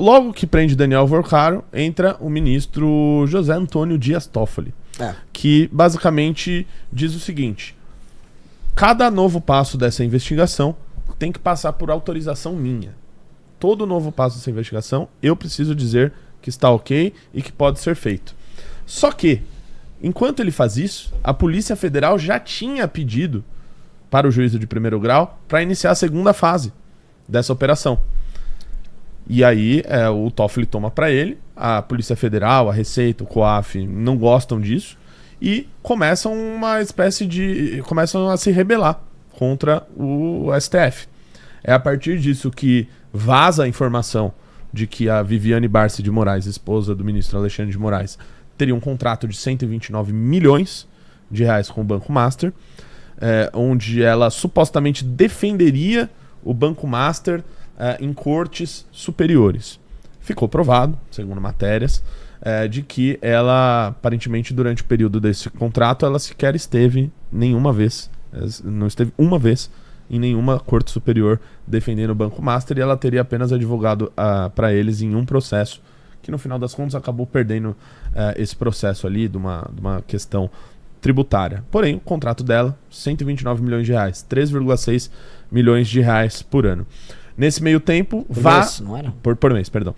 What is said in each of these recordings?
logo que prende Daniel Worcaro, entra o ministro José Antônio Dias Toffoli, que basicamente diz o seguinte: cada novo passo dessa investigação tem que passar por autorização minha. Todo novo passo dessa investigação, eu preciso dizer que está ok e que pode ser feito. Só que, enquanto ele faz isso, a Polícia Federal já tinha pedido para o juízo de primeiro grau para iniciar a segunda fase dessa operação. E aí o Toffoli toma para ele, a Polícia Federal, a Receita, o COAF não gostam disso e começam a se rebelar contra o STF. É a partir disso que vaza a informação de que a Viviane Barsi de Moraes, esposa do ministro Alexandre de Moraes, teria um contrato de 129 milhões de reais com o Banco Master, onde ela supostamente defenderia o Banco Master em cortes superiores. Ficou provado, segundo matérias, de que ela, aparentemente, durante o período desse contrato, ela sequer esteve nenhuma vez, não esteve uma vez em nenhuma corte superior defendendo o Banco Master, e ela teria apenas advogado para eles em um processo, que no final das contas acabou perdendo esse processo ali de uma questão tributária. Porém, o contrato dela, 129 milhões de reais, 3,6 milhões de reais por ano. Nesse meio tempo, por mês, perdão.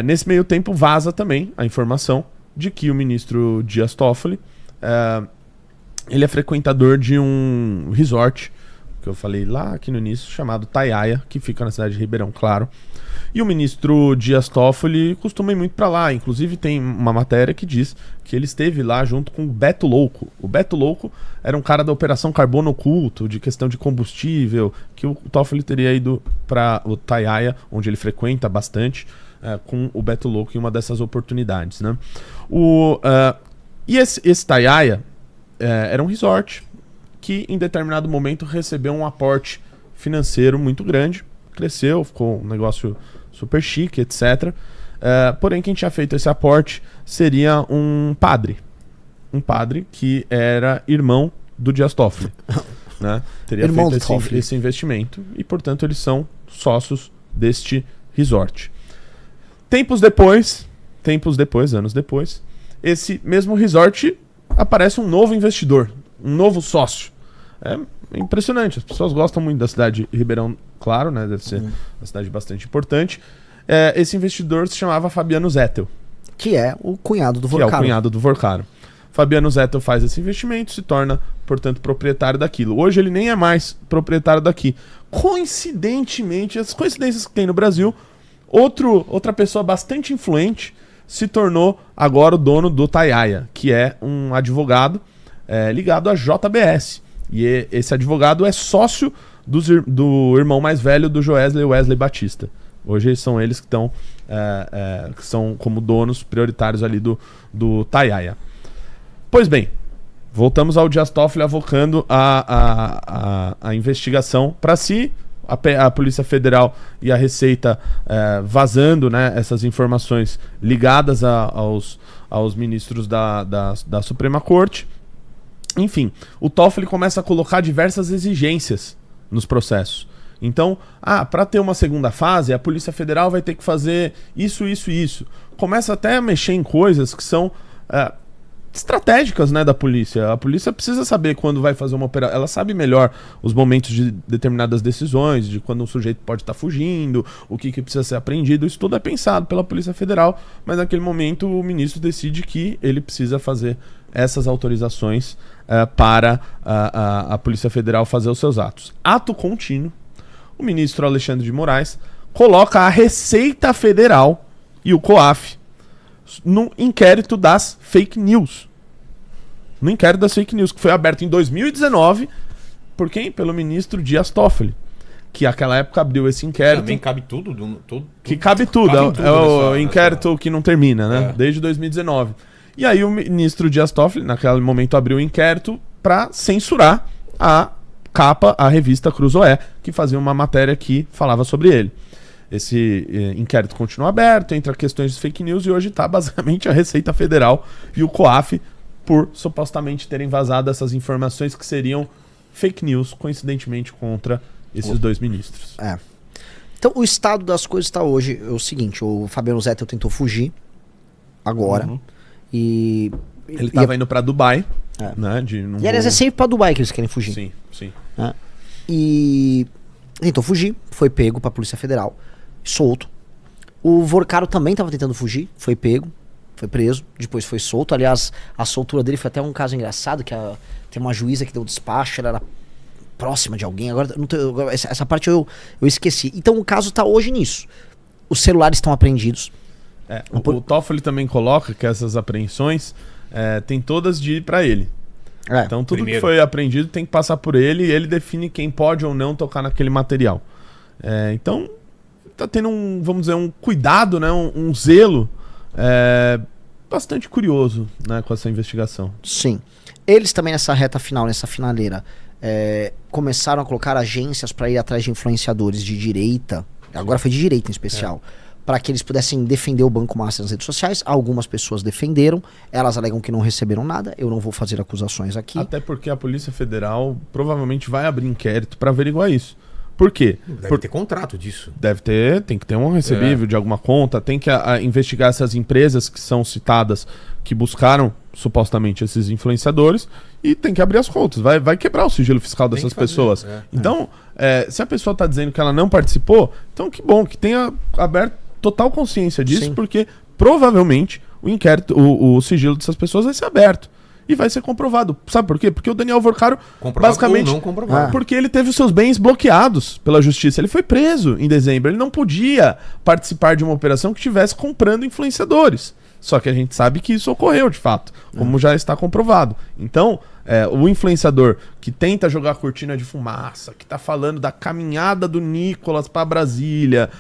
Nesse meio tempo, vaza também a informação de que o ministro Dias Toffoli, ele é frequentador de um resort, que eu falei lá aqui no início, chamado Taiaia, que fica na cidade de Ribeirão Claro. E o ministro Dias Toffoli costuma ir muito para lá. Inclusive tem uma matéria que diz que ele esteve lá junto com o Beto Louco. O Beto Louco era um cara da Operação Carbono Oculto, de questão de combustível, que o Toffoli teria ido para o Taiaia, onde ele frequenta bastante, com o Beto Louco em uma dessas oportunidades, né? E esse Taiaia era um resort que em determinado momento recebeu um aporte financeiro muito grande, cresceu, ficou um negócio super chique, etc. Porém, quem tinha feito esse aporte seria um padre que era irmão do Dias Toffoli, né? Teria irmão feito esse investimento e, portanto, eles são sócios deste resort. Anos depois, esse mesmo resort aparece um novo investidor, um novo sócio. É impressionante, as pessoas gostam muito da cidade de Ribeirão Claro, né? Deve ser uma cidade bastante importante. Esse investidor se chamava Fabiano Zettel. Que é o cunhado do Worcaro. Fabiano Zettel faz esse investimento, se torna, portanto, proprietário daquilo. Hoje ele nem é mais proprietário daqui. Coincidentemente, as coincidências que tem no Brasil, outra pessoa bastante influente se tornou agora o dono do Taiaia, que é um advogado ligado à JBS. E esse advogado é sócio do irmão mais velho do Wesley Batista. Hoje são eles que estão que são como donos prioritários ali do Taiaia. Pois bem, voltamos ao Dias Toffoli avocando a investigação para si, a Polícia Federal e a Receita vazando, né, essas informações ligadas aos ministros da Suprema Corte. Enfim, o Toffoli começa a colocar diversas exigências nos processos. Então, para ter uma segunda fase, a Polícia Federal vai ter que fazer isso. Começa até a mexer em coisas que são estratégicas, né, da polícia. A polícia precisa saber quando vai fazer uma operação. Ela sabe melhor os momentos de determinadas decisões, de quando um sujeito pode estar fugindo, o que precisa ser apreendido. Isso tudo é pensado pela Polícia Federal, mas naquele momento o ministro decide que ele precisa fazer essas autorizações para a Polícia Federal fazer os seus atos. Ato contínuo, o ministro Alexandre de Moraes coloca a Receita Federal e o COAF no inquérito das fake news. No inquérito das fake news, que foi aberto em 2019 por quem? Pelo ministro Dias Toffoli, que naquela época abriu esse inquérito. Também cabe tudo? Cabe tudo. É o inquérito que não termina, né? Desde 2019. E aí o ministro Dias Toffoli, naquele momento, abriu o inquérito para censurar a revista Cruzoé, que fazia uma matéria que falava sobre ele. Esse inquérito continua aberto, entra questões de fake news, e hoje está basicamente a Receita Federal e o COAF por supostamente terem vazado essas informações que seriam fake news, coincidentemente, contra esses dois ministros. Então, o estado das coisas está hoje é o seguinte, o Fabiano Zettel tentou fugir agora e... Ele estava indo para Dubai, né? E aliás, é sempre para Dubai que eles querem fugir. Sim, sim. Né? E tentou fugir, foi pego pra Polícia Federal, solto. O Vorcaro também estava tentando fugir, foi pego, foi preso, depois foi solto. Aliás, a soltura dele foi até um caso engraçado, que tem uma juíza que deu despacho, ela era próxima de alguém, agora essa parte eu esqueci. Então o caso tá hoje nisso. Os celulares estão apreendidos. O Toffoli também coloca que essas apreensões tem todas de ir para ele. Então tudo que foi apreendido tem que passar por ele e ele define quem pode ou não tocar naquele material. Então tá tendo vamos dizer, um cuidado, né, um zelo bastante curioso, né, com essa investigação. Sim. Eles também nessa reta final, nessa finaleira, começaram a colocar agências para ir atrás de influenciadores de direita, agora foi de direita em especial, para que eles pudessem defender o Banco Master nas redes sociais. Algumas pessoas defenderam, elas alegam que não receberam nada, eu não vou fazer acusações aqui. Até porque a Polícia Federal provavelmente vai abrir inquérito para averiguar isso. Por quê? Deve ter contrato disso. Tem que ter um recebível de alguma conta, tem que investigar essas empresas que são citadas, que buscaram supostamente esses influenciadores, e tem que abrir as contas. Vai quebrar o sigilo fiscal dessas pessoas. Então, se a pessoa está dizendo que ela não participou, então que bom, que tenha aberto total consciência disso, porque provavelmente o inquérito, o sigilo dessas pessoas vai ser aberto. E vai ser comprovado. Sabe por quê? Porque o Daniel Vorcaro, basicamente, não comprovado. Porque ele teve os seus bens bloqueados pela justiça. Ele foi preso em dezembro. Ele não podia participar de uma operação que estivesse comprando influenciadores. Só que a gente sabe que isso ocorreu, de fato, como já está comprovado. Então, o influenciador que tenta jogar cortina de fumaça, que está falando da caminhada do Nicolas para Brasília,